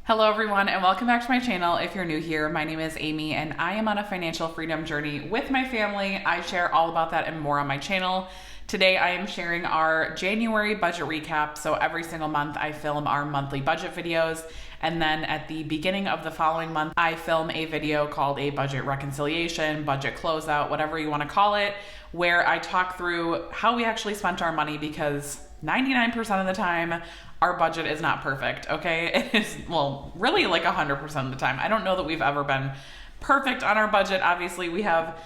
Hello everyone and welcome back to my channel. If you're new here, my name is Amy and I am on a financial freedom journey with my family. I share all about that and more on my channel. Today I am sharing our January budget recap. So every single month I film our monthly budget videos, and then at the beginning of the following month I film a video called a budget reconciliation, budget closeout, whatever you want to call it, where I talk through how we actually spent our money, because 99% of the time our budget is not perfect, okay? It is, well, really like 100% of the time. I don't know that we've ever been perfect on our budget. Obviously, we have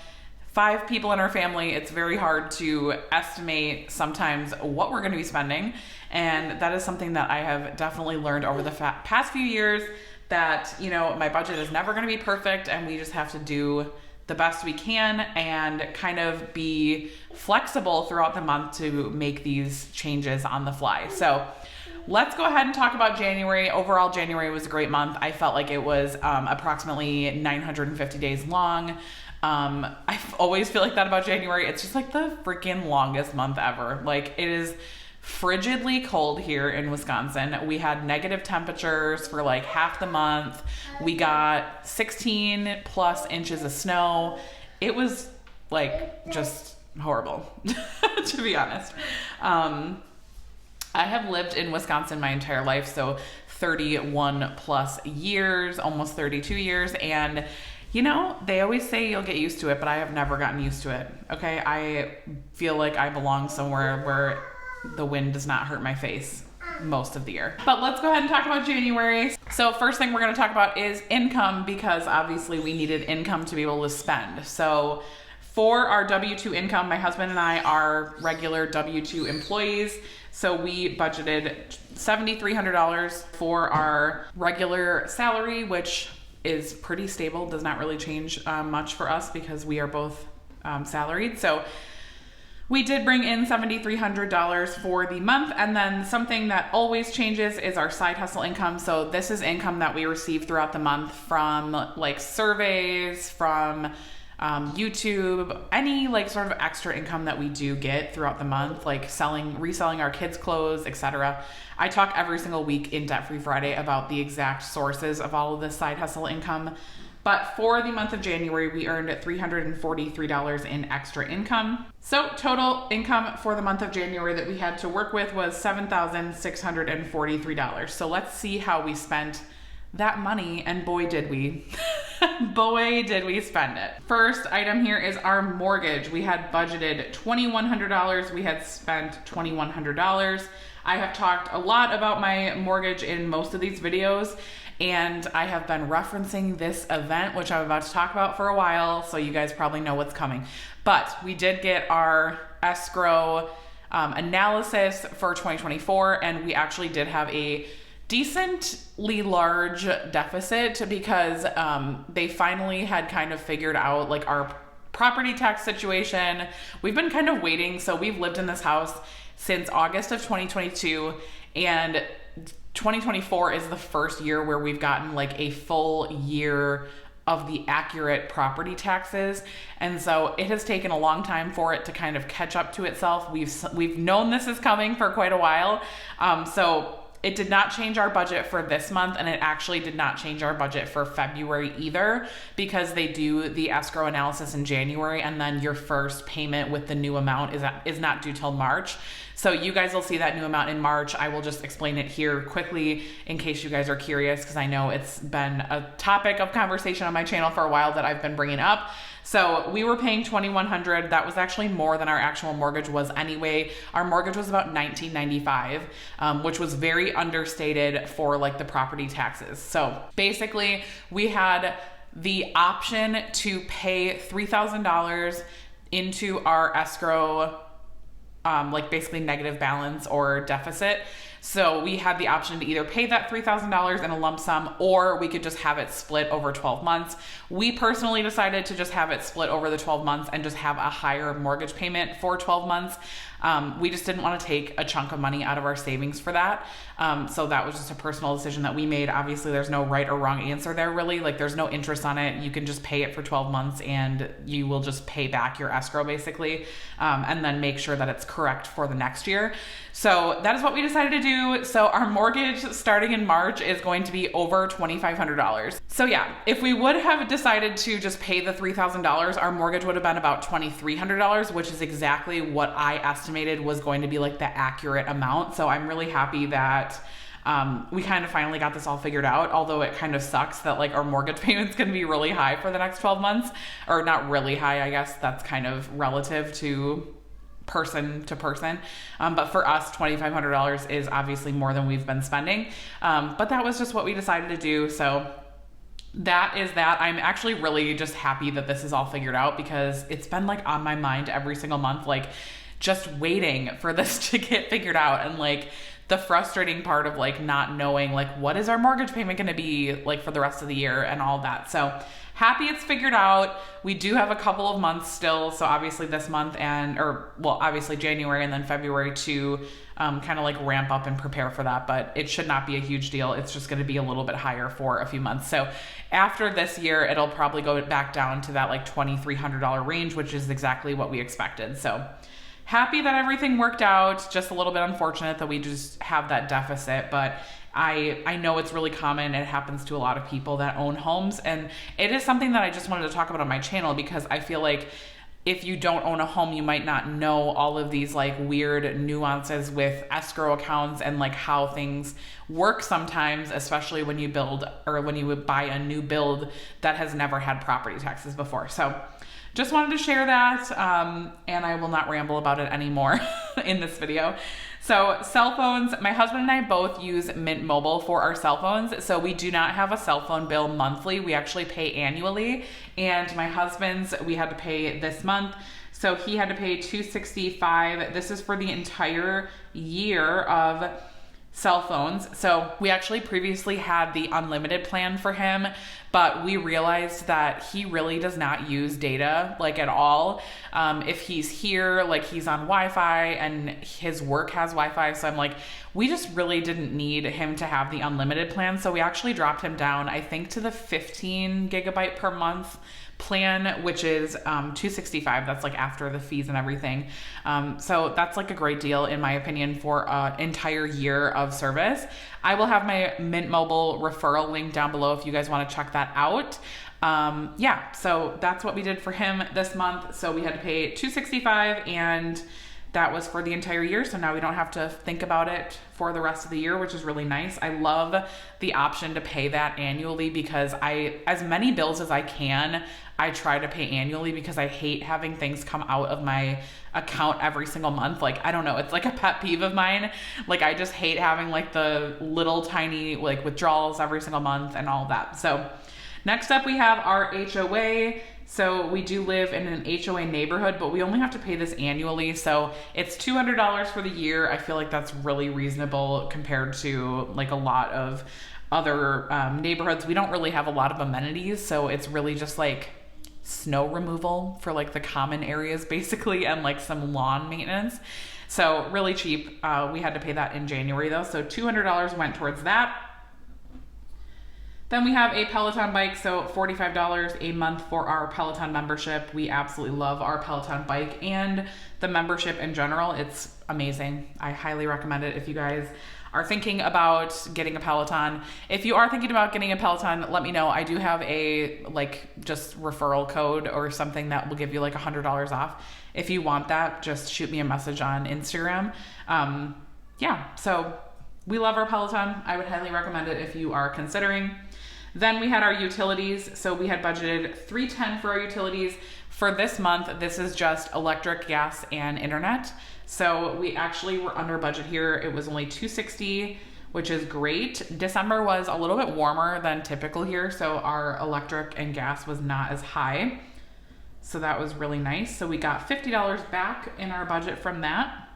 5 people in our family. It's very hard to estimate sometimes what we're gonna be spending. And that is something that I have definitely learned over the past few years, that, you know, my budget is never gonna be perfect and we just have to do the best we can and kind of be flexible throughout the month to make these changes on the fly. So let's go ahead and talk about January. Overall, January was a great month. I felt like it was approximately 950 days long. I always feel like that about January. It's just like the freaking longest month ever. Like, it is frigidly cold here in Wisconsin. We had negative temperatures for like half the month. We got 16 plus inches of snow. It was like just horrible, to be honest. I have lived in Wisconsin my entire life, so 31 plus years, almost 32 years. And you know, they always say you'll get used to it, but I have never gotten used to it. Okay. I feel like I belong somewhere where the wind does not hurt my face most of the year. But let's go ahead and talk about January. So first thing we're going to talk about is income, because obviously we needed income to be able to spend. So for our W-2 income, my husband and I are regular W-2 employees. So we budgeted $7,300 for our regular salary, which is pretty stable, does not really change much for us because we are both salaried. So we did bring in $7,300 for the month. And then something that always changes is our side hustle income. So this is income that we receive throughout the month from like surveys, from YouTube, any like sort of extra income that we do get throughout the month, like reselling our kids' clothes, etc. I talk every single week in Debt Free Friday about the exact sources of all of this side hustle income. But for the month of January, we earned $343 in extra income. So total income for the month of January that we had to work with was $7,643. So let's see how we spent that money, and boy did we. Boy did we spend it. First item here is our mortgage. We had budgeted $2,100. We had spent $2,100. I have talked a lot about my mortgage in most of these videos, and I have been referencing this event, which I'm about to talk about for a while, so you guys probably know what's coming. But we did get our escrow analysis for 2024, and we actually did have a decently large deficit, because they finally had kind of figured out like our property tax situation. We've been kind of waiting. So we've lived in this house since August of 2022, and 2024 is the first year where we've gotten like a full year of the accurate property taxes. And so it has taken a long time for it to kind of catch up to itself. We've known this is coming for quite a while. So it did not change our budget for this month, and it actually did not change our budget for February either, because they do the escrow analysis in January, and then your first payment with the new amount is not due till March. So you guys will see that new amount in March. I will just explain it here quickly in case you guys are curious, because I know it's been a topic of conversation on my channel for a while that I've been bringing up. So we were paying $2,100. That was actually more than our actual mortgage was anyway. Our mortgage was about $1,995, which was very understated for like the property taxes. So basically we had the option to pay $3,000 into our escrow, like basically negative balance or deficit. So we had the option to either pay that $3,000 in a lump sum, or we could just have it split over 12 months. We personally decided to just have it split over the 12 months and just have a higher mortgage payment for 12 months. We just didn't want to take a chunk of money out of our savings for that. So that was just a personal decision that we made. Obviously, there's no right or wrong answer there, really. Like, there's no interest on it. You can just pay it for 12 months and you will just pay back your escrow, basically, and then make sure that it's correct for the next year. So that is what we decided to due. So our mortgage starting in March is going to be over $2,500. So yeah, if we would have decided to just pay the $3,000, our mortgage would have been about $2,300, which is exactly what I estimated was going to be like the accurate amount. So I'm really happy that we kind of finally got this all figured out, although it kind of sucks that like our mortgage payment's going to be really high for the next 12 months, or not really high. I guess that's kind of relative to person to person. But for us, $2,500 is obviously more than we've been spending. But that was just what we decided to do. So that is that. I'm actually really just happy that this is all figured out, because it's been like on my mind every single month, like just waiting for this to get figured out. And like the frustrating part of like not knowing like what is our mortgage payment going to be like for the rest of the year and all that. So happy it's figured out. We do have a couple of months still. So obviously this month obviously January and then February to kind of like ramp up and prepare for that, but it should not be a huge deal. It's just going to be a little bit higher for a few months. So after this year, it'll probably go back down to that like $2,300 range, which is exactly what we expected. So happy that everything worked out. Just a little bit unfortunate that we just have that deficit, but I know it's really common. It happens to a lot of people that own homes, and it is something that I just wanted to talk about on my channel, because I feel like if you don't own a home, you might not know all of these like weird nuances with escrow accounts and like how things work sometimes, especially when you build or when you would buy a new build that has never had property taxes before. So just wanted to share that, and I will not ramble about it anymore in this video. So cell phones, my husband and I both use Mint Mobile for our cell phones. So we do not have a cell phone bill monthly. We actually pay annually. And my husband's, we had to pay this month. So he had to pay $265. This is for the entire year of cell phones. So we actually previously had the unlimited plan for him, but we realized that he really does not use data like at all. If he's here, like he's on Wi-Fi and his work has Wi-Fi. So I'm like, we just really didn't need him to have the unlimited plan. So we actually dropped him down, I think, to the 15 gigabyte per month plan, which is $265. That's like after the fees and everything. So that's like a great deal in my opinion for an entire year of service. I will have my Mint Mobile referral link down below if you guys want to check that out. Yeah, so that's what we did for him this month. So we had to pay $265, and that was for the entire year. So now we don't have to think about it for the rest of the year, which is really nice. I love the option to pay that annually, because as many bills as I can, I try to pay annually, because I hate having things come out of my account every single month. Like, I don't know, it's like a pet peeve of mine. Like, I just hate having like the little tiny like withdrawals every single month and all that. So next up we have our HOA. So we do live in an HOA neighborhood, but we only have to pay this annually. So it's $200 for the year. I feel like that's really reasonable compared to like a lot of other neighborhoods. We don't really have a lot of amenities. So it's really just like snow removal for like the common areas basically, and like some lawn maintenance. So really cheap. We had to pay that in January though. So $200 went towards that. Then we have a Peloton bike, so $45 a month for our Peloton membership. We absolutely love our Peloton bike and the membership in general. It's amazing. I highly recommend it if you guys are thinking about getting a Peloton. If you are thinking about getting a Peloton, let me know. I do have a like just referral code or something that will give you like $100 off. If you want that, just shoot me a message on Instagram. Yeah, so we love our Peloton. I would highly recommend it if you are considering. Then we had our utilities. So we had budgeted $310 for our utilities. For this month, this is just electric, gas, and internet. So we actually were under budget here. It was only $260, which is great. December was a little bit warmer than typical here, so our electric and gas was not as high. So that was really nice. So we got $50 back in our budget from that.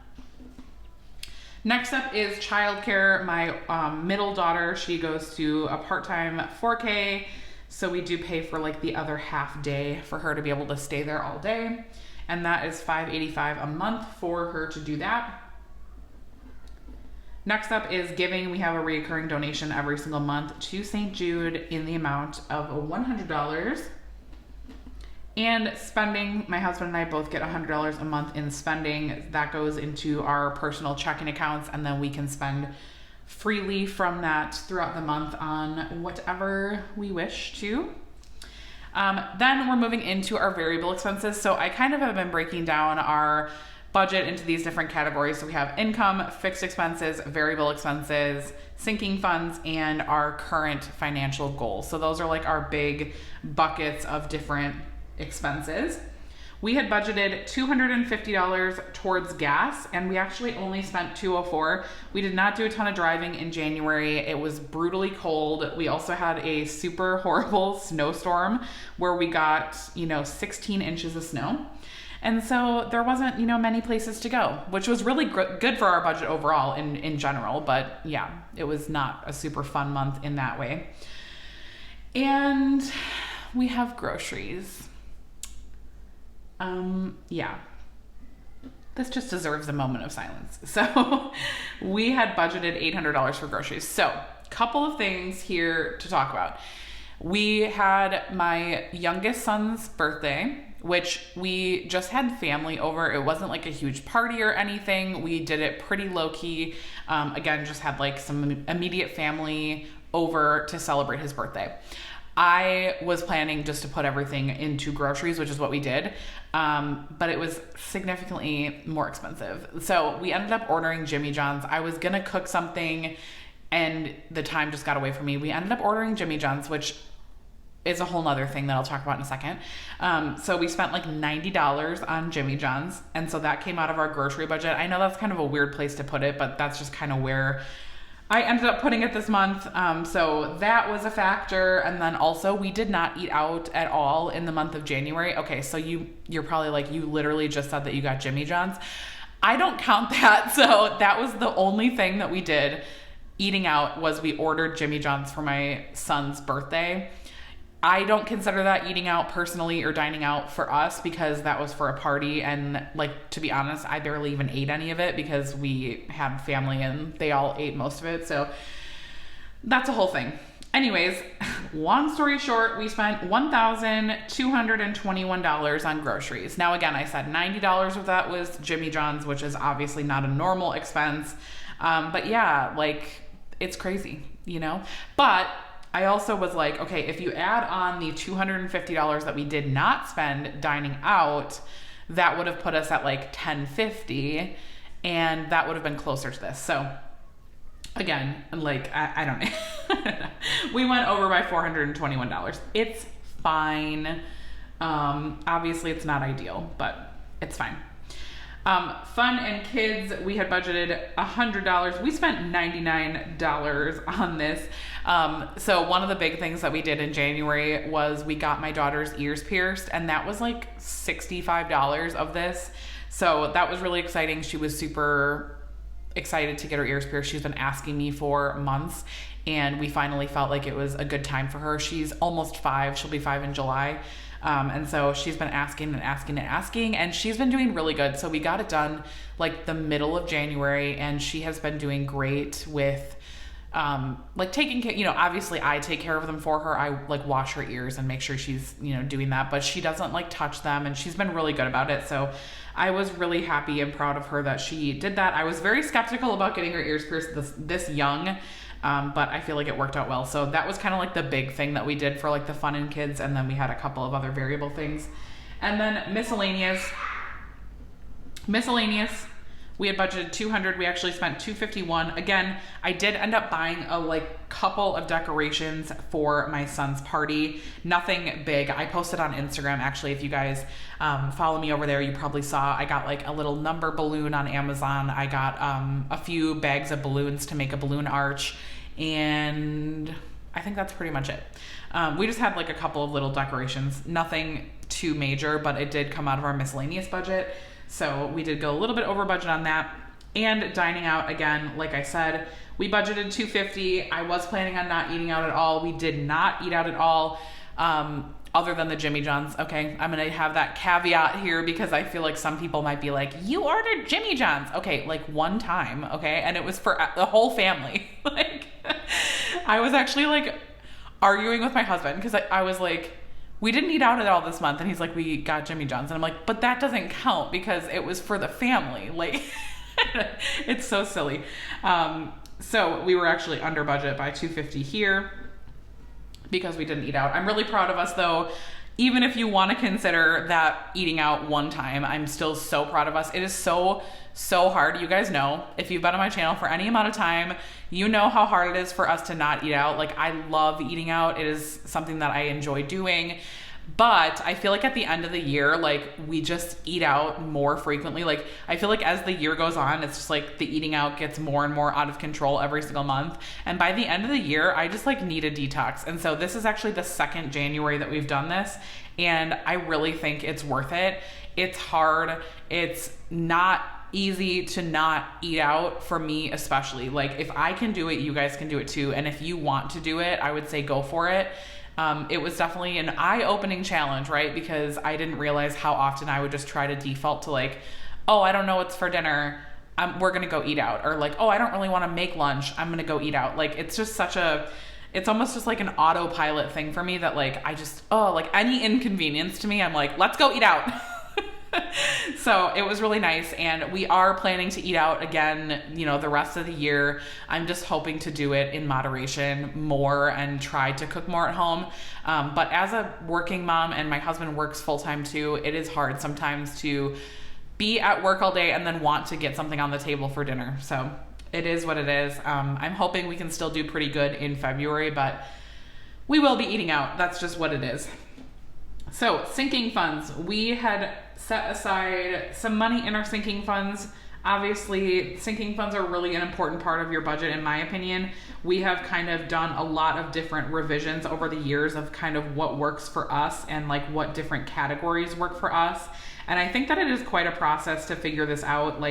Next up is childcare. My middle daughter, she goes to a part-time 4K. So we do pay for like the other half day for her to be able to stay there all day. And that is $585 a month for her to do that. Next up is giving. We have a recurring donation every single month to St. Jude in the amount of $100. And spending, my husband and I both get $100 a month in spending. That goes into our personal checking accounts, and then we can spend freely from that throughout the month on whatever we wish to. Then we're moving into our variable expenses. So I kind of have been breaking down our budget into these different categories. So we have income, fixed expenses, variable expenses, sinking funds, and our current financial goals. So those are like our big buckets of different expenses. We had budgeted $250 towards gas, and we actually only spent $204. We did not do a ton of driving in January. It was brutally cold. We also had a super horrible snowstorm where we got, 16 inches of snow. And so there wasn't, many places to go, which was really good for our budget overall in general. But yeah, it was not a super fun month in that way. And we have groceries. This just deserves a moment of silence. So we had budgeted $800 for groceries. So couple of things here to talk about. We had my youngest son's birthday, which we just had family over. It wasn't like a huge party or anything. We did it pretty low key. Again, just had like some immediate family over to celebrate his birthday. I was planning just to put everything into groceries, which is what we did. But it was significantly more expensive. So we ended up ordering Jimmy John's. I was going to cook something and the time just got away from me. We ended up ordering Jimmy John's, which is a whole nother thing that I'll talk about in a second. So we spent like $90 on Jimmy John's. And so that came out of our grocery budget. I know that's kind of a weird place to put it, but that's just kind of where I ended up putting it this month. So that was a factor. And then also we did not eat out at all in the month of January. Okay, so you're probably like, you literally just said that you got Jimmy John's. I don't count that. So that was the only thing that we did eating out was we ordered Jimmy John's for my son's birthday. I don't consider that eating out personally or dining out for us because that was for a party. And like, to be honest, I barely even ate any of it because we had family and they all ate most of it. So that's a whole thing. Anyways, long story short, we spent $1,221 on groceries. Now, again, I said $90 of that was Jimmy John's, which is obviously not a normal expense. But yeah, like it's crazy, but I also was like, okay, if you add on the $250 that we did not spend dining out, that would have put us at like $1,050, and that would have been closer to this. So again, like, I don't know. We went over by $421. It's fine. Obviously it's not ideal, but it's fine. Fun and kids, we had budgeted $100. We spent $99 on this. So one of the big things that we did in January was we got my daughter's ears pierced, and that was like $65 of this. So that was really exciting. She was super excited to get her ears pierced. She's been asking me for months, and we finally felt like it was a good time for her. She's almost 5. She'll be 5 in July. And so she's been asking, and she's been doing really good. So we got it done like the middle of January, and she has been doing great with, like taking care, obviously I take care of them for her. I like wash her ears and make sure she's, doing that, but she doesn't like touch them, and she's been really good about it. So I was really happy and proud of her that she did that. I was very skeptical about getting her ears pierced this young. But I feel like it worked out well. So that was kind of like the big thing that we did for like the fun and kids. And then we had a couple of other variable things. And then miscellaneous, we had budgeted $200. We actually spent $251. Again, I did end up buying a couple of decorations for my son's party. Nothing big. I posted on Instagram. Actually, if you guys follow me over there, you probably saw I got like a little number balloon on Amazon. I got a few bags of balloons to make a balloon arch. And I think that's pretty much it. We just had like a couple of little decorations, nothing too major, but it did come out of our miscellaneous budget. So we did go a little bit over budget on that. And dining out, again, like I said, we budgeted $250. I was planning on not eating out at all. We did not eat out at all, other than the Jimmy John's. Okay, I'm gonna have that caveat here because I feel like some people might be like, you ordered Jimmy John's. Okay, like one time, okay? And it was for the whole family. Like, I was actually like arguing with my husband because I was like, we didn't eat out at all this month. And he's like, we got Jimmy John's. And I'm like, but that doesn't count because it was for the family. Like, it's so silly. So we were actually under budget by $250 here because we didn't eat out. I'm really proud of us though. Even if you want to consider that eating out one time, I'm still so proud of us. It is so hard. You guys know, if you've been on my channel for any amount of time, you know how hard it is for us to not eat out. Like, I love eating out. It is something that I enjoy doing. But I feel like at the end of the year, like, we just eat out more frequently. Like, I feel like as the year goes on, it's just like the eating out gets more and more out of control every single month. And by the end of the year, I just like need a detox. And so this is actually the second January that we've done this. And I really think it's worth it. It's hard. It's not easy to not eat out for me, especially. Like, if I can do it, you guys can do it too. And if you want to do it, I would say go for it. It was definitely an eye-opening challenge, right? Because I didn't realize how often I would just try to default to like, oh, I don't know what's for dinner. We're going to go eat out. Or like, oh, I don't really want to make lunch. I'm going to go eat out. Like, it's just it's almost just like an autopilot thing for me that like, like any inconvenience to me, I'm like, let's go eat out. So it was really nice. And we are planning to eat out again, the rest of the year. I'm just hoping to do it in moderation more and try to cook more at home. But as a working mom, and my husband works full-time too, it is hard sometimes to be at work all day and then want to get something on the table for dinner. So it is what it is. I'm hoping we can still do pretty good in February, but we will be eating out. That's just what it is. So sinking funds, we had set aside some money in our sinking funds. Obviously, sinking funds are really an important part of your budget, in my opinion. We have kind of done a lot of different revisions over the years of kind of what works for us and like what different categories work for us. And I think that it is quite a process to figure this out.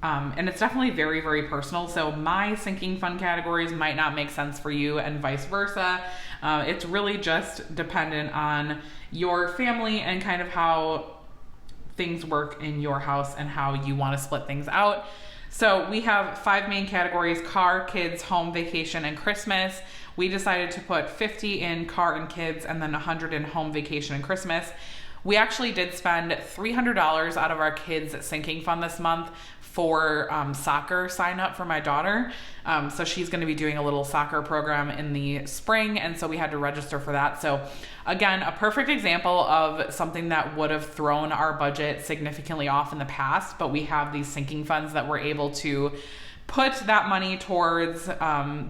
And it's definitely very, very personal. So my sinking fund categories might not make sense for you and vice versa. It's really just dependent on your family and kind of how things work in your house and how you want to split things out. So we have 5 main categories: car, kids, home, vacation, and Christmas. We decided to put 50 in car and kids and then 100 in home, vacation, and Christmas. We actually did spend $300 out of our kids' sinking fund this month for soccer sign up for my daughter. So she's going to be doing a little soccer program in the spring. And so we had to register for that. So again, a perfect example of something that would have thrown our budget significantly off in the past, but we have these sinking funds that we're able to put that money towards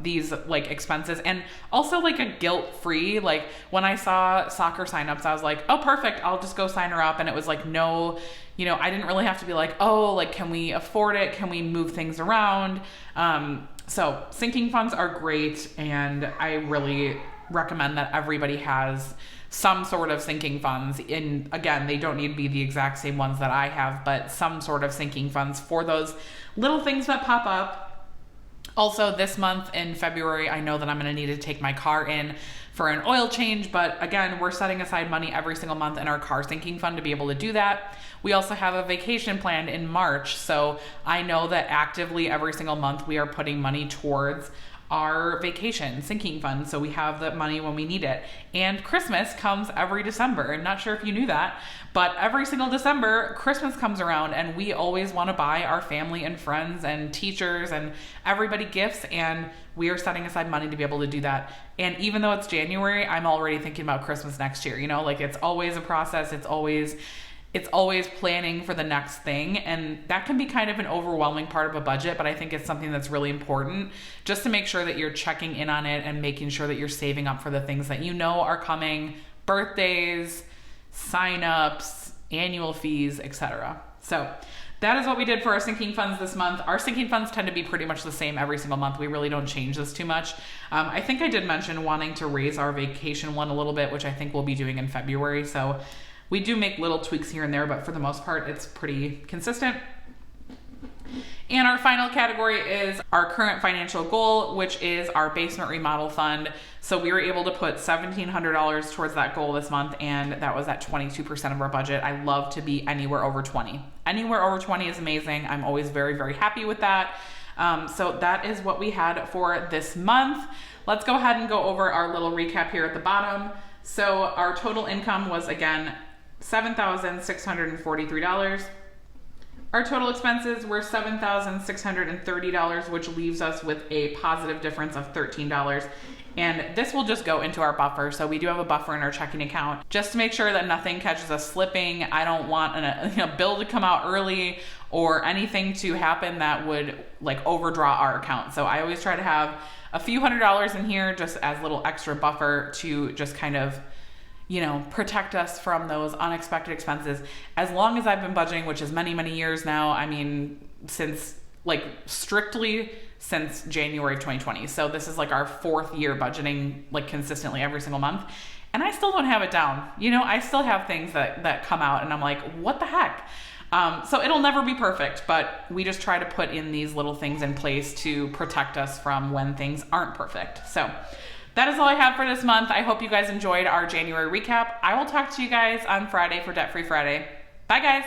these like expenses, and also like a guilt-free, like when I saw soccer signups, I was like, oh, perfect, I'll just go sign her up. And it was like, no, I didn't really have to be like, oh, like, can we afford it? Can we move things around? So sinking funds are great. And I really recommend that everybody has some sort of sinking funds. And again, they don't need to be the exact same ones that I have, but some sort of sinking funds for those little things that pop up. Also, this month in February, I know that I'm going to need to take my car in for an oil change, but again, we're setting aside money every single month in our car sinking fund to be able to do that. We also have a vacation planned in March, so I know that actively every single month we are putting money towards our vacation sinking fund, so we have the money when we need it. And Christmas comes every December. I'm not sure if you knew that, but every single December, Christmas comes around, and we always want to buy our family and friends and teachers and everybody gifts, and we are setting aside money to be able to do that. And even though it's January, I'm already thinking about Christmas next year. Like, it's always a process. It's always planning for the next thing. And that can be kind of an overwhelming part of a budget, but I think it's something that's really important just to make sure that you're checking in on it and making sure that you're saving up for the things that are coming: birthdays, sign-ups, annual fees, etc. So that is what we did for our sinking funds this month. Our sinking funds tend to be pretty much the same every single month. We really don't change this too much. I think I did mention wanting to raise our vacation one a little bit, which I think we'll be doing in February. So we do make little tweaks here and there, but for the most part, it's pretty consistent. And our final category is our current financial goal, which is our basement remodel fund. So we were able to put $1,700 towards that goal this month, and that was at 22% of our budget. I love to be anywhere over 20. Anywhere over 20 is amazing. I'm always very, very happy with that. So that is what we had for this month. Let's go ahead and go over our little recap here at the bottom. So our total income was again $7,643. Our total expenses were $7,630, which leaves us with a positive difference of $13. And this will just go into our buffer. So we do have a buffer in our checking account just to make sure that nothing catches us slipping. I don't want a bill to come out early or anything to happen that would like overdraw our account. So I always try to have a few $100s in here just as a little extra buffer to just kind of, you know, protect us from those unexpected expenses. As long as I've been budgeting, which is many, many years now, I mean, strictly since January of 2020. So this is like our 4th year budgeting, like consistently every single month. And I still don't have it down. You know, I still have things that come out and I'm like, what the heck? So it'll never be perfect, but we just try to put in these little things in place to protect us from when things aren't perfect. So that is all I have for this month. I hope you guys enjoyed our January recap. I will talk to you guys on Friday for Debt Free Friday. Bye guys.